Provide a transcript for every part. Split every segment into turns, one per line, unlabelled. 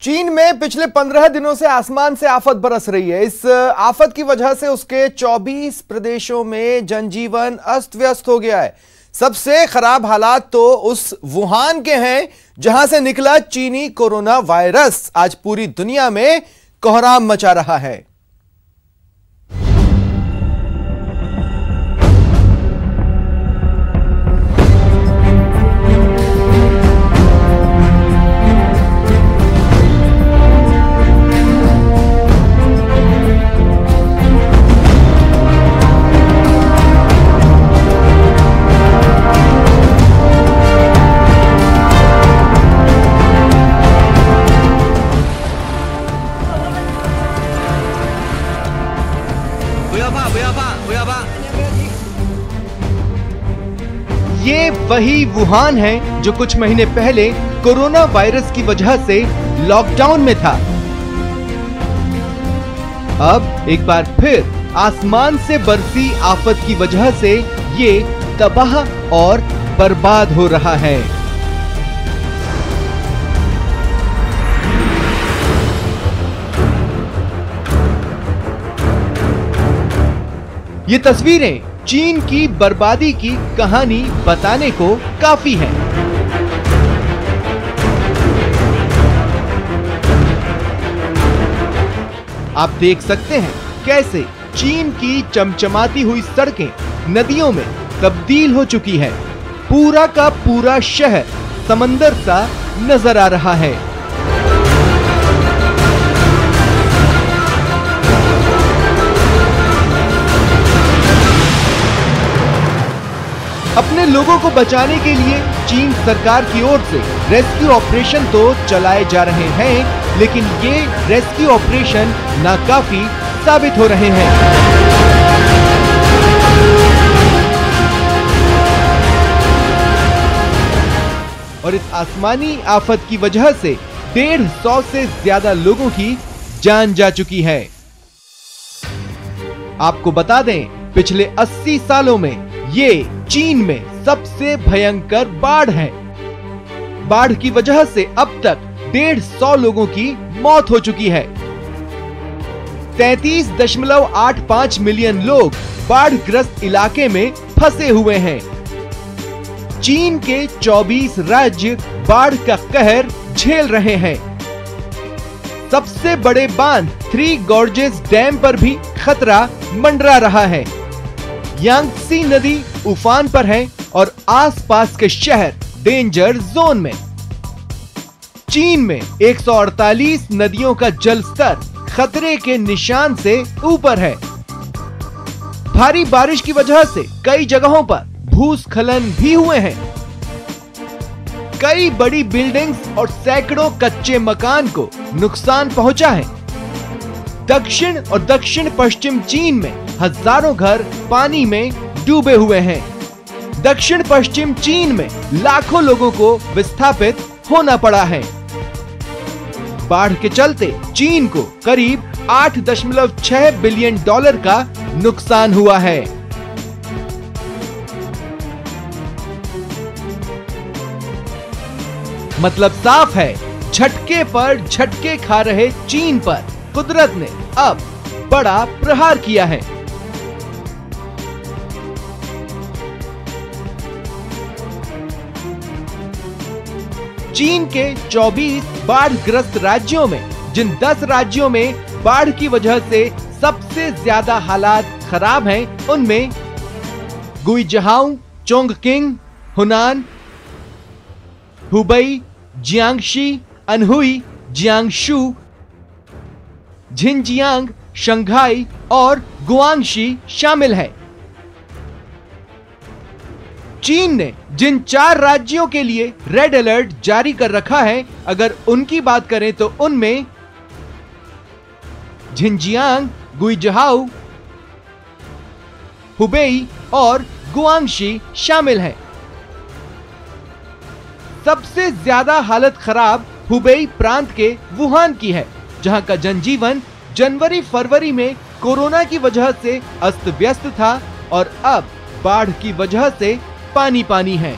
चीन में पिछले 15 दिनों से आसमान से आफत बरस रही है। इस आफत की वजह से उसके 24 प्रदेशों में जनजीवन अस्त व्यस्त हो गया है। सबसे खराब हालात तो उस वुहान के हैं जहां से निकला चीनी कोरोना वायरस आज पूरी दुनिया में कोहराम मचा रहा है। ये वही वुहान है जो कुछ महीने पहले कोरोना वायरस की वजह से लॉकडाउन में था। अब एक बार फिर आसमान से बरसी आफत की वजह से ये तबाह और बर्बाद हो रहा है। ये तस्वीरें चीन की बर्बादी की कहानी बताने को काफी है। आप देख सकते हैं कैसे चीन की चमचमाती हुई सड़कें नदियों में तब्दील हो चुकी है। पूरा का पूरा शहर समंदर सा नजर आ रहा है। अपने लोगों को बचाने के लिए चीन सरकार की ओर से रेस्क्यू ऑपरेशन तो चलाए जा रहे हैं, लेकिन ये रेस्क्यू ऑपरेशन नाकाफी साबित हो रहे हैं। और इस आसमानी आफत की वजह से 150 से ज्यादा लोगों की जान जा चुकी है। आपको बता दें, पिछले 80 सालों में ये चीन में सबसे भयंकर बाढ़ है। बाढ़ की वजह से अब तक 150 लोगों की मौत हो चुकी है। 33.85 मिलियन लोग बाढ़ग्रस्त इलाके में फंसे हुए हैं। चीन के 24 राज्य बाढ़ का कहर झेल रहे हैं। सबसे बड़े बांध थ्री गॉर्जेस डैम पर भी खतरा मंडरा रहा है। यांगत्सी नदी उफान पर है और आसपास के शहर डेंजर जोन में। चीन में 148 नदियों का जल स्तर खतरे के निशान से ऊपर है। भारी बारिश की वजह से कई जगहों पर भूस्खलन भी हुए हैं। कई बड़ी बिल्डिंग्स और सैकड़ों कच्चे मकान को नुकसान पहुंचा है। दक्षिण और दक्षिण पश्चिम चीन में हजारों घर पानी में डूबे हुए हैं। दक्षिण पश्चिम चीन में लाखों लोगों को विस्थापित होना पड़ा है। बाढ़ के चलते चीन को करीब $8.6 बिलियन का नुकसान हुआ है। मतलब साफ है, झटके पर झटके खा रहे चीन पर कुदरत ने अब बड़ा प्रहार किया है। चीन के 24 बाढ़ग्रस्त राज्यों में जिन 10 राज्यों में बाढ़ की वजह से सबसे ज्यादा हालात खराब हैं, उनमें गुइजहाऊ, चोंगकिंग, हुनान, हुबई, जियांगशी, अनहुई, जियांगशू, झिंजियांग, शंघाई और गुआंगशी शामिल है। चीन ने जिन 4 राज्यों के लिए रेड अलर्ट जारी कर रखा है, अगर उनकी बात करें तो उनमें झिंजियांग, गुइजहाऊ, हुबेई और गुआंगशी शामिल हैं। सबसे ज्यादा हालत खराब हुबेई प्रांत के वुहान की है, जहां का जनजीवन जनवरी-फरवरी में कोरोना की वजह से अस्त व्यस्त था और अब बाढ़ की वजह से पानी पानी है।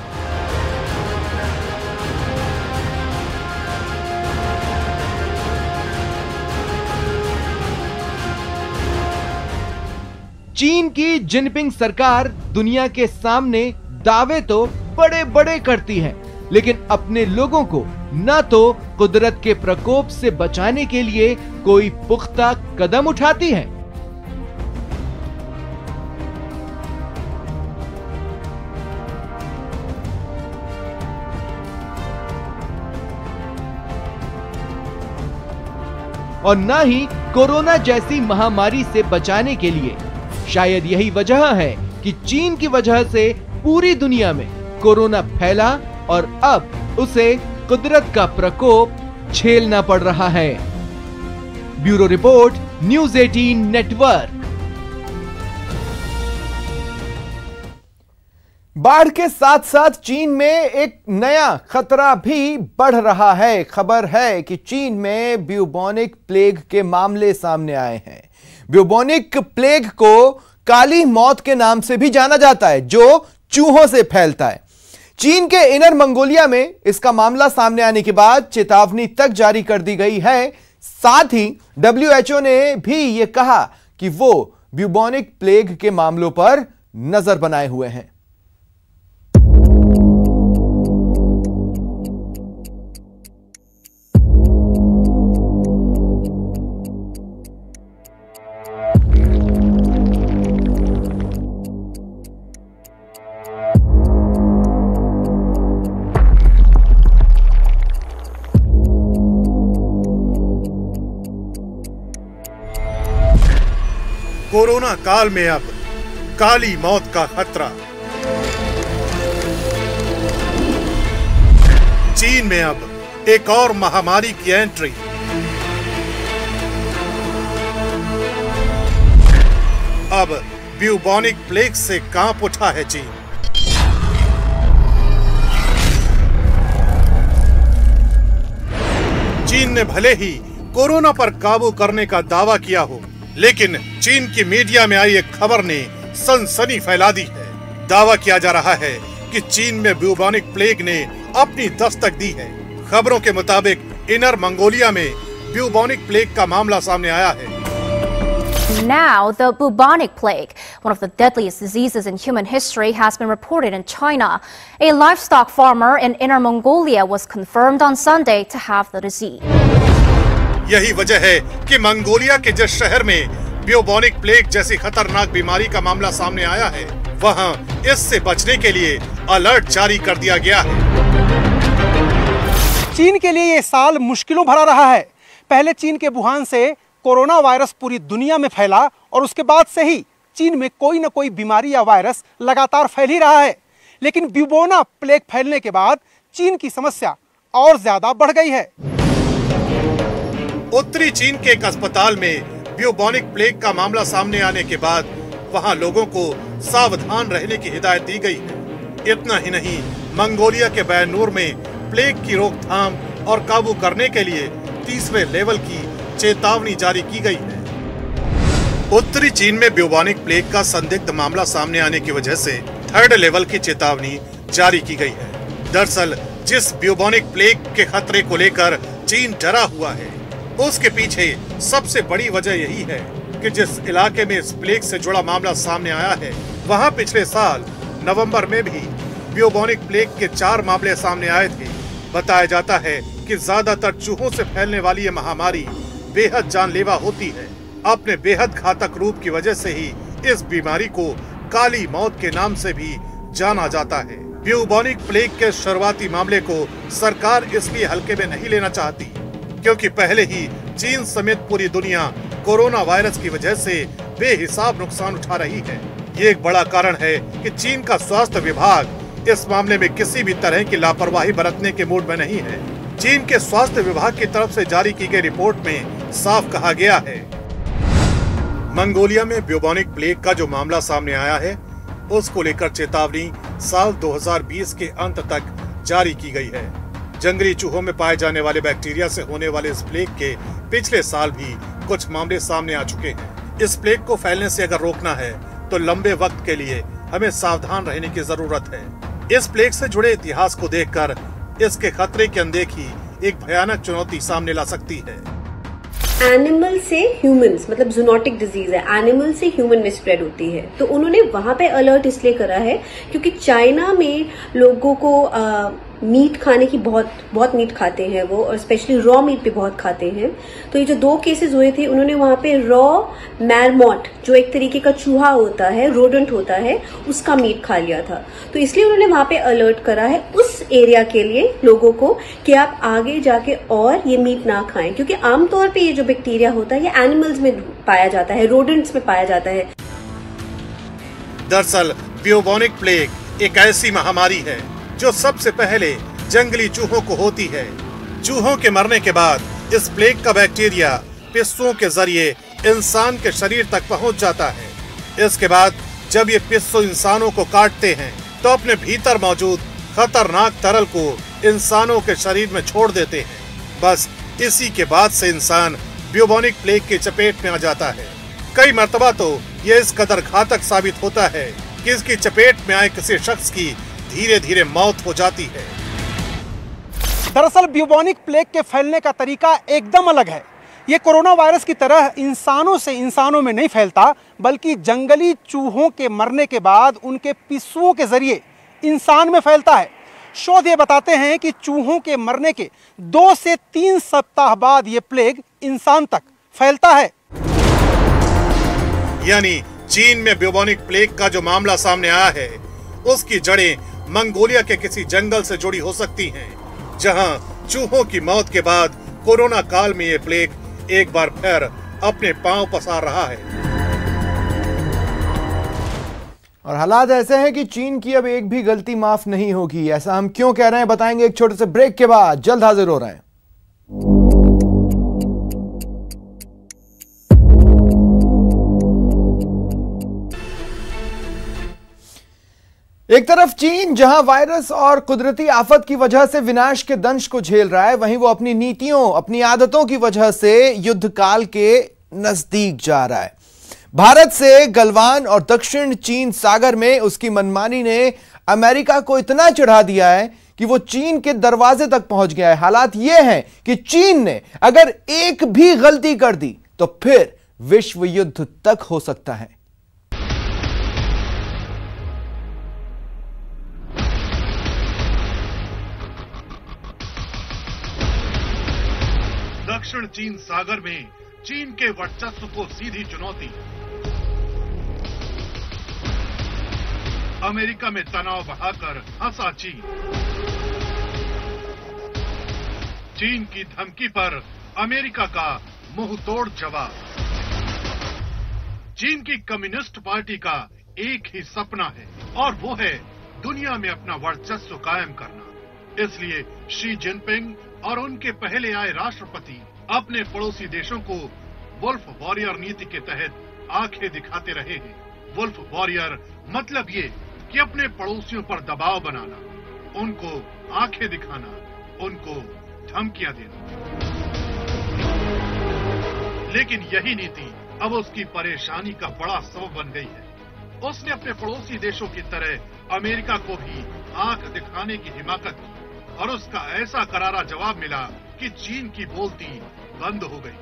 चीन की जिनपिंग सरकार दुनिया के सामने दावे तो बड़े बड़े करती है, लेकिन अपने लोगों को न तो कुदरत के प्रकोप से बचाने के लिए कोई पुख्ता कदम उठाती है। और न ही कोरोना जैसी महामारी से बचाने के लिए। शायद यही वजह है कि चीन की वजह से पूरी दुनिया में कोरोना फैला और अब उसे कुदरत का प्रकोप झेलना पड़ रहा है। Bureau report, news 18 network. बाढ़ के साथ साथ चीन में एक नया खतरा भी बढ़ रहा है। खबर है कि चीन में ब्यूबोनिक प्लेग के मामले सामने आए हैं। ब्यूबोनिक प्लेग को काली मौत के नाम से भी जाना जाता है, जो चूहों से फैलता है। चीन के इनर मंगोलिया में इसका मामला सामने आने के बाद चेतावनी तक जारी कर दी गई है। साथ ही WHO ने भी यह कहा कि वो ब्यूबोनिक प्लेग के मामलों पर नजर बनाए हुए हैं।
कोरोना काल में अब काली मौत का खतरा। चीन में अब एक और महामारी की एंट्री। अब ब्यूबोनिक प्लेग से कांप उठा है चीन। चीन ने भले ही कोरोना पर काबू करने का दावा किया हो, लेकिन चीन की मीडिया में आई एक खबर ने सनसनी फैला दी है। दावा किया जा रहा है कि चीन में ब्यूबोनिक प्लेग ने अपनी दस्तक दी है। खबरों के मुताबिक इनर मंगोलिया में ब्यूबोनिक प्लेग का मामला सामने आया है।
Now, the bubonic plague, one of the deadliest diseases in human history, has been reported in China. A livestock farmer in Inner Mongolia was confirmed on Sunday to have the disease.
यही वजह है कि Mongolia के जिस शहर में bubonic plague जैसी खतरनाक बीमारी का मामला सामने आया है, वहां इससे बचने के लिए अलर्ट जारी कर दिया गया है।
चीन के लिए ये साल मुश्किलों भरा रहा है। पहले चीन के वुहान से कोरोना वायरस पूरी दुनिया में फैला और उसके बाद से ही चीन में कोई न कोई बीमारी या वायरस लगातार फैल ही रहा है। लेकिन ब्यूबोना प्लेग फैलने के बाद चीन की समस्या और ज्यादा बढ़ गई है।
उत्तरी चीन के एक अस्पताल में ब्यूबोनिक प्लेग का मामला सामने आने के बाद वहां लोगों को सावधान रहने की हिदायत दी गई है। इतना ही नहीं, मंगोलिया के बैनूर में प्लेग की रोकथाम और काबू करने के लिए तीसरे लेवल की चेतावनी जारी की गई है। उत्तरी चीन में ब्यूबोनिक प्लेग का संदिग्ध मामला सामने आने की वजह से थर्ड लेवल की चेतावनी जारी की गई है। दरअसल जिस ब्यूबोनिक प्लेग के खतरे को लेकर चीन डरा हुआ है, उसके पीछे सबसे बड़ी वजह यही है कि जिस इलाके में इस प्लेग से जुड़ा मामला सामने आया है, वहां पिछले साल नवंबर में भी ब्यूबोनिक प्लेग के 4 मामले सामने आए थे। बताया जाता है कि ज्यादातर चूहों से फैलने वाली ये महामारी बेहद जानलेवा होती है। अपने बेहद घातक रूप की वजह से ही इस बीमारी को काली मौत के नाम से भी जाना जाता है। ब्यूबोनिक प्लेग के शुरुआती मामले को सरकार इसलिए हल्के में नहीं लेना चाहती, क्योंकि पहले ही चीन समेत पूरी दुनिया कोरोना वायरस की वजह से बेहिसाब नुकसान उठा रही है। ये एक बड़ा कारण है कि चीन का स्वास्थ्य विभाग इस मामले में किसी भी तरह की लापरवाही बरतने के मूड में नहीं है। चीन के स्वास्थ्य विभाग की तरफ से जारी की गई रिपोर्ट में साफ कहा गया है, मंगोलिया में ब्यूबोनिक प्लेग का जो मामला सामने आया है, उसको लेकर चेतावनी साल 2020 के अंत तक जारी की गई है। जंगली चूहों में पाए जाने वाले बैक्टीरिया से होने वाले इस प्लेग के पिछले साल भी कुछ मामले सामने आ चुके हैं। इस प्लेग को फैलने से अगर रोकना है तो लंबे वक्त के लिए हमें सावधान रहने की जरूरत है। इस प्लेग से जुड़े इतिहास को देखकर इसके खतरे की अनदेखी एक भयानक चुनौती सामने ला सकती है।
एनिमल से ह्यूमंस, मतलब जूनोटिक डिजीज है, एनिमल से ह्यूमन में स्प्रेड होती है। तो उन्होंने वहां पे अलर्ट इसलिए करा है क्योंकि चाइना में लोगों को मीट खाने की बहुत मीट खाते हैं वो, और स्पेशली रॉ मीट भी बहुत खाते हैं। तो ये जो 2 केसेस हुए थे, उन्होंने वहां पे रॉ मैरमॉट, जो एक तरीके का चूहा होता है, रोडेंट होता है, उसका मीट खा लिया था। तो इसलिए उन्होंने वहां पे अलर्ट करा है उस एरिया के लिए लोगों को कि आप आगे जाके और ये मीट ना खाएं, क्योंकि आमतौर पे ये जो बैक्टीरिया होता है ये एनिमल्स में पाया जाता है, रोडेंट्स में पाया जाता है।
दरअसल ब्यूबोनिक प्लेग एक ऐसी महामारी है जो सबसे पहले जंगली चूहों को होती है। चूहों के मरने के बाद इस प्लेग का बैक्टीरिया पिस्सुओं के जरिए इंसान के शरीर तक पहुंच जाता है। इसके बाद जब ये पिस्सू इंसानों को काटते हैं तो अपने भीतर मौजूद खतरनाक तरल को इंसानों के शरीर में छोड़ देते हैं। बस इसी के बाद से इंसान ब्यूबोनिक प्लेग की चपेट में आ जाता है। कई मर्तबा तो ये इस कदर घातक साबित होता है कि इसकी चपेट में आए किसी शख्स की धीरे धीरे मौत हो जाती है।
दरअसल ब्यूबोनिक प्लेग के फैलने का तरीका एकदम अलग है। ये कोरोना वायरस की तरह इंसानों से इंसानों में नहीं फैलता, बल्कि जंगली चूहों के मरने के बाद उनके पिस्सुओं के जरिए इंसान में फैलता है। शोध ये बताते हैं कि चूहों के मरने के 2 से 3 सप्ताह बाद ये प्लेग इंसान तक फैलता है।
यानी चीन में ब्यूबोनिक प्लेग का जो मामला सामने आया है, उसकी जड़ें मंगोलिया के किसी जंगल से जुड़ी हो सकती हैं, जहां चूहों की मौत के बाद कोरोना काल में ये प्लेग एक बार फिर अपने पांव पसार रहा है।
और हालात ऐसे हैं कि चीन की अब एक भी गलती माफ नहीं होगी। ऐसा हम क्यों कह रहे हैं बताएंगे एक छोटे से ब्रेक के बाद। जल्द हाजिर हो रहे हैं। एक तरफ चीन जहां वायरस और कुदरती आफत की वजह से विनाश के दंश को झेल रहा है, वहीं वो अपनी नीतियों, अपनी आदतों की वजह से युद्ध काल के नजदीक जा रहा है। भारत से गलवान और दक्षिण चीन सागर में उसकी मनमानी ने अमेरिका को इतना चढ़ा दिया है कि वो चीन के दरवाजे तक पहुंच गया है। हालात ये हैं कि चीन ने अगर एक भी गलती कर दी तो फिर विश्व युद्ध तक हो सकता है।
दक्षिण चीन सागर में चीन के वर्चस्व को सीधी चुनौती। अमेरिका में तनाव बढ़ाकर हंसा चीन। चीन की धमकी पर अमेरिका का मुंह तोड़ जवाब। चीन की कम्युनिस्ट पार्टी का एक ही सपना है और वो है दुनिया में अपना वर्चस्व कायम करना। इसलिए शी जिनपिंग और उनके पहले आए राष्ट्रपति अपने पड़ोसी देशों को वुल्फ वॉरियर नीति के तहत आंखें दिखाते रहे हैं। वुल्फ वॉरियर मतलब ये कि अपने पड़ोसियों पर दबाव बनाना, उनको आंखें दिखाना, उनको धमकियां देना। लेकिन यही नीति अब उसकी परेशानी का बड़ा सबब बन गई है। उसने अपने पड़ोसी देशों की तरह अमेरिका को भी आंख दिखाने की हिमाकत की और उसका ऐसा करारा जवाब मिला कि चीन की बोलती बंद हो गई।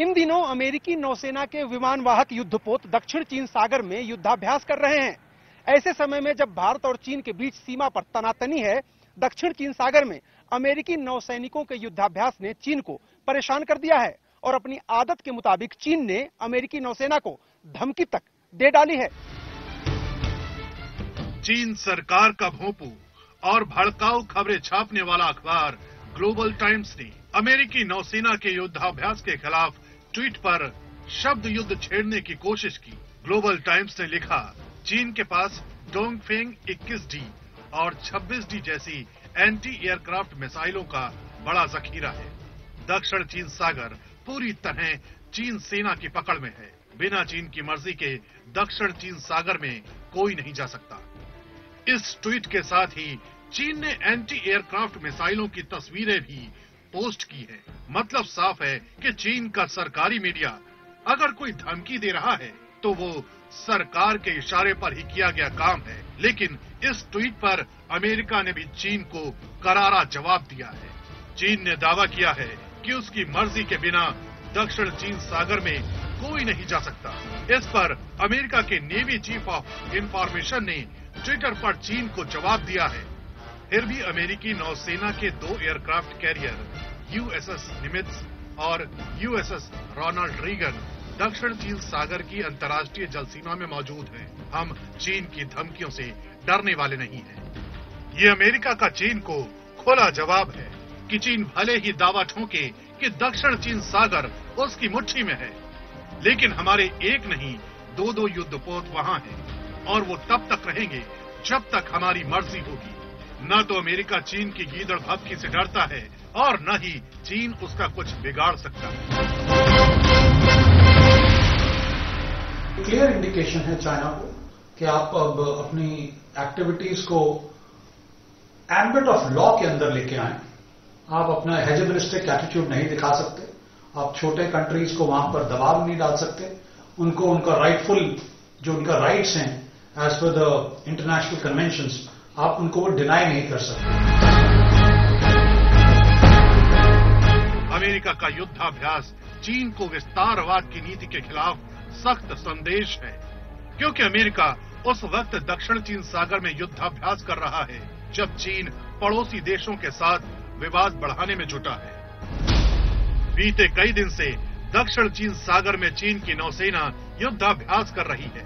इन दिनों अमेरिकी नौसेना के विमानवाहक युद्धपोत दक्षिण चीन सागर में युद्धाभ्यास कर रहे हैं। ऐसे समय में जब भारत और चीन के बीच सीमा पर तनातनी है, दक्षिण चीन सागर में अमेरिकी नौसैनिकों के युद्धाभ्यास ने चीन को परेशान कर दिया है और अपनी आदत के मुताबिक चीन ने अमेरिकी नौसेना को धमकी तक दे डाली है।
चीन सरकार का भोंपू और भड़काऊ खबरें छापने वाला अखबार ग्लोबल टाइम्स ने अमेरिकी नौसेना के युद्धाभ्यास के खिलाफ ट्वीट पर शब्द युद्ध छेड़ने की कोशिश की। ग्लोबल टाइम्स ने लिखा, चीन के पास डोंगफेंग 21D और 26D जैसी एंटी एयरक्राफ्ट मिसाइलों का बड़ा जखीरा है। दक्षिण चीन सागर पूरी तरह चीन सेना की पकड़ में है। बिना चीन की मर्जी के दक्षिण चीन सागर में कोई नहीं जा सकता। इस ट्वीट के साथ ही चीन ने एंटी एयरक्राफ्ट मिसाइलों की तस्वीरें भी पोस्ट की है। मतलब साफ है कि चीन का सरकारी मीडिया अगर कोई धमकी दे रहा है तो वो सरकार के इशारे पर ही किया गया काम है। लेकिन इस ट्वीट पर अमेरिका ने भी चीन को करारा जवाब दिया है। चीन ने दावा किया है कि उसकी मर्जी के बिना दक्षिण चीन सागर में कोई नहीं जा सकता। इस पर अमेरिका के नेवी चीफ ऑफ इंफॉर्मेशन ने ट्विटर पर चीन को जवाब दिया है। फिर भी अमेरिकी नौसेना के 2 एयरक्राफ्ट कैरियर यूएसएस निमित्ज और यूएसएस रोनाल्ड रीगन दक्षिण चीन सागर की अंतर्राष्ट्रीय जल सीमा में मौजूद हैं। हम चीन की धमकियों से डरने वाले नहीं हैं। ये अमेरिका का चीन को खुला जवाब है कि चीन भले ही दावा ठोके कि दक्षिण चीन सागर उसकी मुट्ठी में है, लेकिन हमारे एक नहीं 2-2 युद्धपोत वहां हैं और वो तब तक रहेंगे जब तक हमारी मर्जी होगी। न तो अमेरिका चीन की गीदड़ भभकी से डरता है और न ही चीन उसका कुछ बिगाड़ सकता है।
क्लियर इंडिकेशन है चाइना को कि आप अब अपनी एक्टिविटीज को एम्बिट ऑफ लॉ के अंदर लेके आए। आप अपना हेजेमनिस्टिक एटीट्यूड नहीं दिखा सकते। आप छोटे कंट्रीज को वहां पर दबाव नहीं डाल सकते। उनको उनका राइटफुल जो उनका राइट्स हैं as per the international conventions, आप उनको वो डिनाई नहीं कर सकते।
अमेरिका का युद्धाभ्यास चीन को विस्तारवाद की नीति के खिलाफ सख्त संदेश है, क्योंकि अमेरिका उस वक्त दक्षिण चीन सागर में युद्धाभ्यास कर रहा है जब चीन पड़ोसी देशों के साथ विवाद बढ़ाने में जुटा है। बीते कई दिन से दक्षिण चीन सागर में चीन की नौसेना युद्धाभ्यास कर रही है।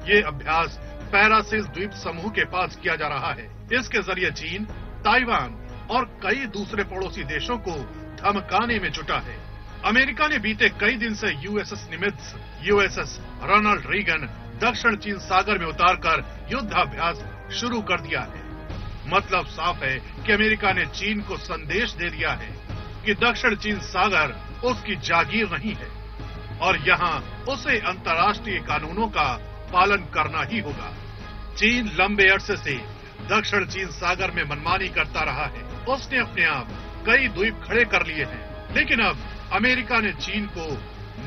ये अभ्यास पैरासिस द्वीप समूह के पास किया जा रहा है। इसके जरिए चीन, ताइवान और कई दूसरे पड़ोसी देशों को धमकाने में जुटा है। अमेरिका ने बीते कई दिन से USS Nimitz, USS Ronald Reagan दक्षिण चीन सागर में उतारकर युद्धाभ्यास शुरू कर दिया है। मतलब साफ है कि अमेरिका ने चीन को संदेश दे दिया है कि दक्षिण चीन सागर उसकी जागीर नहीं है और यहाँ उसे अंतर्राष्ट्रीय कानूनों का पालन करना ही होगा। चीन लंबे अरसे से दक्षिण चीन सागर में मनमानी करता रहा है। उसने अपने आप कई द्वीप खड़े कर लिए हैं, लेकिन अब अमेरिका ने चीन को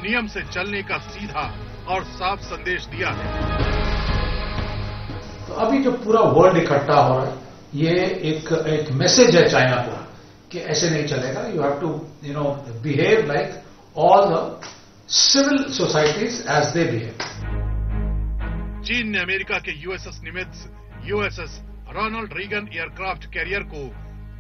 नियम से चलने का सीधा और साफ संदेश दिया है।
तो अभी जो पूरा वर्ल्ड इकट्ठा हो रहा है, ये एक मैसेज है चाइना को कि ऐसे नहीं चलेगा। You have to behave like all the civil societies as they behave.
चीन ने अमेरिका के USS Nimitz, USS Ronald Reagan aircraft carrier को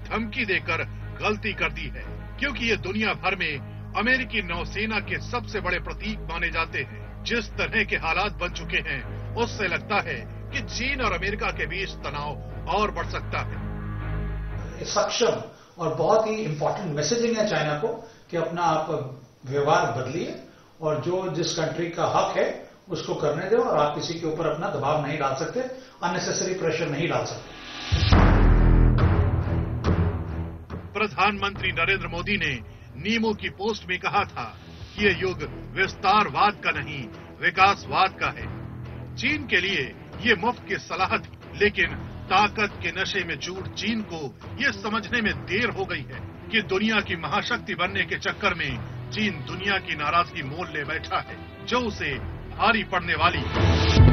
धमकी देकर गलती कर दी है, क्योंकि ये दुनिया भर में अमेरिकी नौसेना के सबसे बड़े प्रतीक माने जाते हैं। जिस तरह के हालात बन चुके हैं, उससे लगता है कि चीन और अमेरिका के बीच तनाव और बढ़ सकता है।
सक्षम और बहुत ही इंपॉर्टेंट मैसेजिंग है चाइना को कि अपना आप व्यवहार बदलिए और जो जिस कंट्री का हक है उसको करने दो और आप किसी के ऊपर अपना दबाव नहीं डाल सकते, अननेसेसरी प्रेशर नहीं डाल सकते।
प्रधानमंत्री नरेंद्र मोदी ने नीमू की पोस्ट में कहा था कि ये युग विस्तारवाद का नहीं, विकासवाद का है। चीन के लिए ये मुफ्त की सलाह थी, लेकिन ताकत के नशे में चूर चीन को ये समझने में देर हो गई है कि दुनिया की महाशक्ति बनने के चक्कर में चीन दुनिया की नाराजगी मोल ले बैठा है, जो उसे भारी पड़ने वाली है।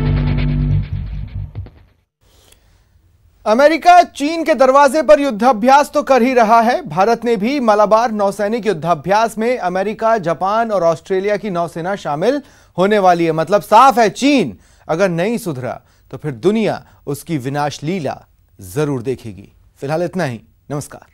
अमेरिका चीन के दरवाजे पर युद्धाभ्यास तो कर ही रहा है। भारत ने भी मलाबार नौसैनिक युद्धाभ्यास में अमेरिका, जापान और ऑस्ट्रेलिया की नौसेना शामिल होने वाली है। मतलब साफ है, चीन अगर नहीं सुधरा तो फिर दुनिया उसकी विनाश लीला जरूर देखेगी। फिलहाल इतना ही। नमस्कार।